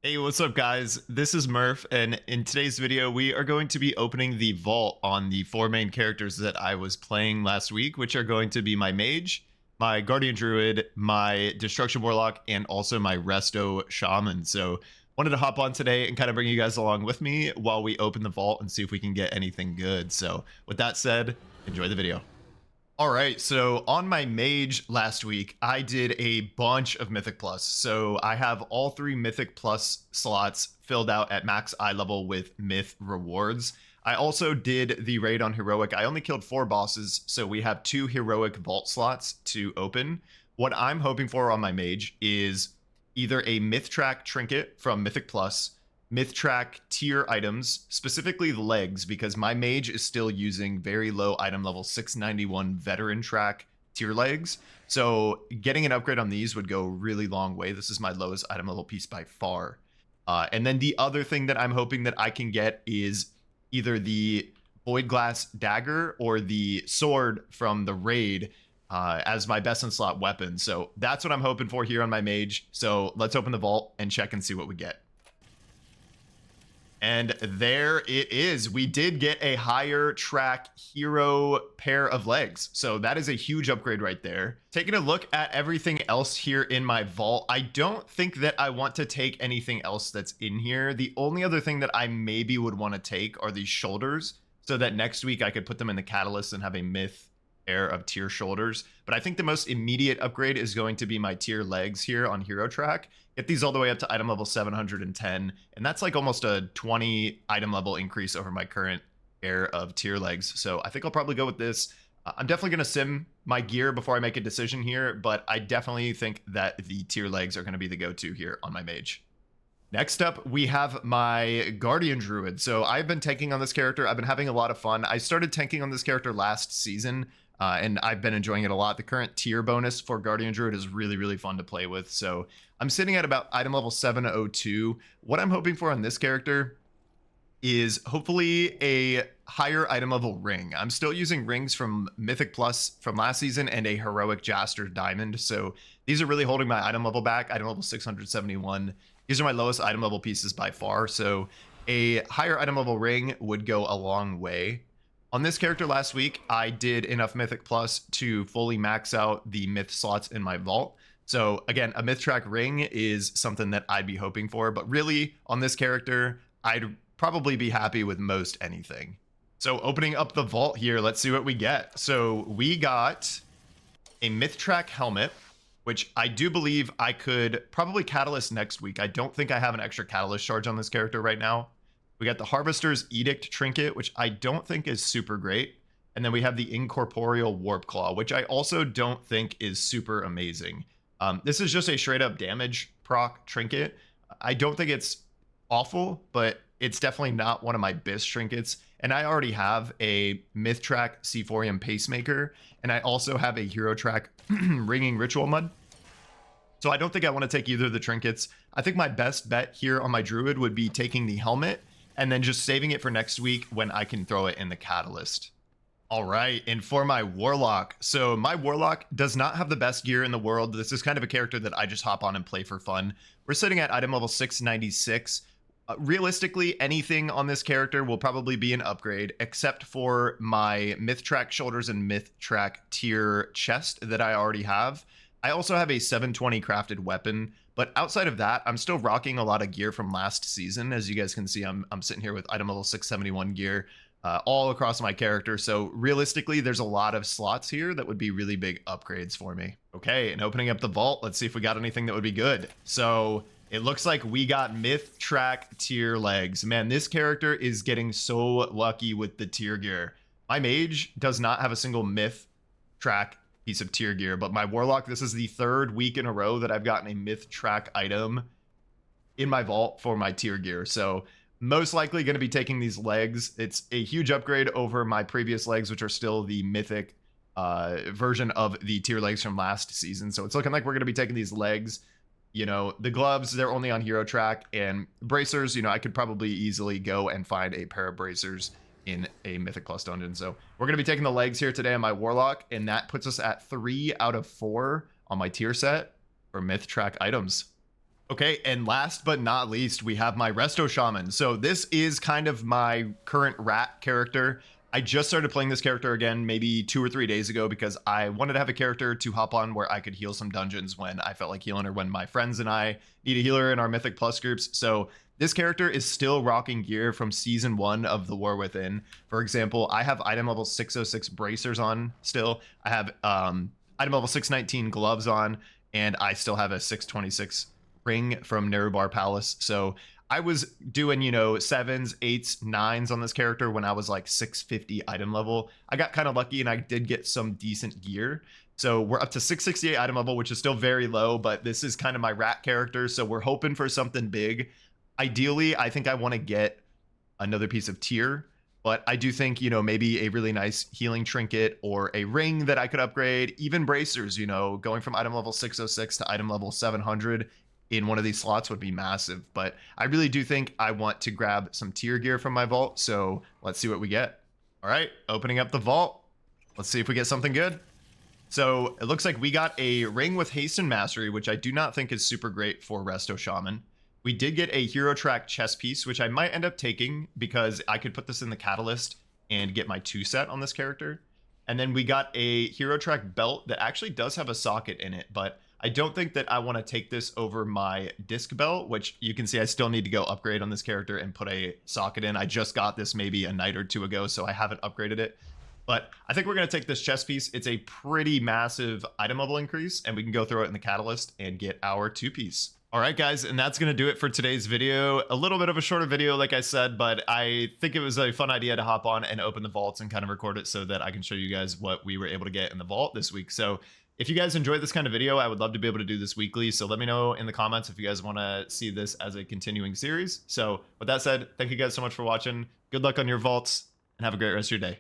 Hey, what's up guys? This is Murph, and in today's video we are going to be opening the vault on the four main characters that I was playing last week, which are going to be my Mage, my Guardian Druid, my Destruction Warlock, and also my Resto Shaman. So wanted to hop on today and kind of bring you guys along with me while we open the vault and see if we can get anything good. So with that said, enjoy the video. All right, so on my Mage last week, I did a bunch of Mythic Plus. So I have all three Mythic Plus slots filled out at max eye level with Myth rewards. I also did the raid on Heroic. I only killed 4 bosses, so we have 2 Heroic Vault slots to open. What I'm hoping for on my Mage is either a Myth Track Trinket from Mythic Plus, Myth Track tier items, specifically the legs, because my Mage is still using very low item level 691 Veteran Track tier legs. So getting an upgrade on these would go a really long way. This is my lowest item level piece by far. And then the other thing that I'm hoping that I can get is either the Void Glass Dagger or the sword from the raid as my best in slot weapon. So that's what I'm hoping for here on my Mage. So let's open the vault and check and see what we get. And there it is. We did get a higher track hero pair of legs. So that is a huge upgrade right there. Taking a look at everything else here in my vault, I don't think that I want to take anything else that's in here. The only other thing that I maybe would want to take are these shoulders so that next week I could put them in the catalyst and have a myth pair of tier shoulders. But I think the most immediate upgrade is going to be my tier legs here on hero track. Get these all the way up to item level 710, and that's like almost a 20 item level increase over my current pair of tier legs. So I think I'll probably go with this. I'm definitely going to sim my gear before I make a decision here, but I definitely think that the tier legs are going to be the go-to here on my Mage. Next up, we have my Guardian Druid. So I've been tanking on this character. I've been having a lot of fun. I started tanking on this character last season, and I've been enjoying it a lot. The current tier bonus for Guardian Druid is really, really fun to play with. So I'm sitting at about item level 702. What I'm hoping for on this character is hopefully a higher item level ring. I'm still using rings from Mythic Plus from last season and a Heroic Jaster Diamond. So these are really holding my item level back. Item level 671. These are my lowest item level pieces by far. So a higher item level ring would go a long way. On this character last week, I did enough Mythic Plus to fully max out the Myth slots in my vault. So again, a Myth Track ring is something that I'd be hoping for, but really on this character, I'd probably be happy with most anything. So opening up the vault here, let's see what we get. So we got a Myth Track helmet, which I do believe I could probably catalyst next week. I don't think I have an extra catalyst charge on this character right now. We got the Harvester's Edict trinket, which I don't think is super great. And then we have the Incorporeal Warp Claw, which I also don't think is super amazing. This is just a straight up damage proc trinket. I don't think it's awful, but it's definitely not one of my best trinkets. And I already have a Myth Track Sephorium Pacemaker, and I also have a Hero Track Ringing Ritual Mud. So I don't think I want to take either of the trinkets. I think my best bet here on my Druid would be taking the helmet and then just saving it for next week when I can throw it in the catalyst. All right, and for my Warlock. So my Warlock does not have the best gear in the world. This is kind of a character that I just hop on and play for fun. We're sitting at item level 696. Realistically, anything on this character will probably be an upgrade, except for my Myth Track shoulders and Myth Track tier chest that I already have. I also have a 720 crafted weapon, but outside of that, I'm still rocking a lot of gear from last season. As you guys can see, I'm sitting here with item level 671 gear all across my character. So realistically, there's a lot of slots here that would be really big upgrades for me. Okay, and opening up the vault, let's see if we got anything that would be good. So it looks like we got Myth Track tier legs. Man, this character is getting so lucky with the tier gear. My Mage does not have a single Myth Track piece of tier gear, but my Warlock, this is the 3rd week in a row that I've gotten a Myth Track item in my vault for my tier gear. So most likely going to be taking these legs. It's a huge upgrade over my previous legs, which are still the mythic version of the tier legs from last season. So it's looking like we're going to be taking these legs. You know, the gloves, they're only on hero track, and bracers, you know, I could probably easily go and find a pair of bracers in a Mythic Plus dungeon. So we're going to be taking the legs here today on my Warlock, and that puts us at 3 out of 4 on my tier set for Myth Track items. Okay, and last but not least, we have my Resto Shaman. So this is kind of my current rat character. I just started playing this character again maybe 2 or 3 days ago because I wanted to have a character to hop on where I could heal some dungeons when I felt like healing, or when my friends and I need a healer in our Mythic Plus groups. So this character is still rocking gear from season 1 of the War Within. For example, I have item level 606 bracers on still. I have item level 619 gloves on, and I still have a 626 ring from Nerubar Palace. So I was doing, 7s, 8s, 9s on this character when I was like 650 item level. I got kind of lucky and I did get some decent gear. So we're up to 668 item level, which is still very low, but this is kind of my rat character. So we're hoping for something big. Ideally, I think I want to get another piece of tier, but I do think, maybe a really nice healing trinket or a ring that I could upgrade, even bracers, going from item level 606 to item level 700 in one of these slots would be massive. But I really do think I want to grab some tier gear from my vault. So let's see what we get. All right, opening up the vault. Let's see if we get something good. So it looks like we got a ring with haste and mastery, which I do not think is super great for Resto Shaman. We did get a hero track chess piece, which I might end up taking because I could put this in the catalyst and get my 2 set on this character. And then we got a hero track belt that actually does have a socket in it, but I don't think that I want to take this over my disc belt, which you can see I still need to go upgrade on this character and put a socket in. I just got this maybe a night or 2 ago, so I haven't upgraded it. But I think we're going to take this chest piece. It's a pretty massive item level increase, and we can go throw it in the catalyst and get our 2-piece. All right, guys, and that's going to do it for today's video. A little bit of a shorter video, like I said, but I think it was a fun idea to hop on and open the vaults and kind of record it so that I can show you guys what we were able to get in the vault this week. So if you guys enjoyed this kind of video, I would love to be able to do this weekly. So let me know in the comments if you guys want to see this as a continuing series. So with that said, thank you guys so much for watching. Good luck on your vaults and have a great rest of your day.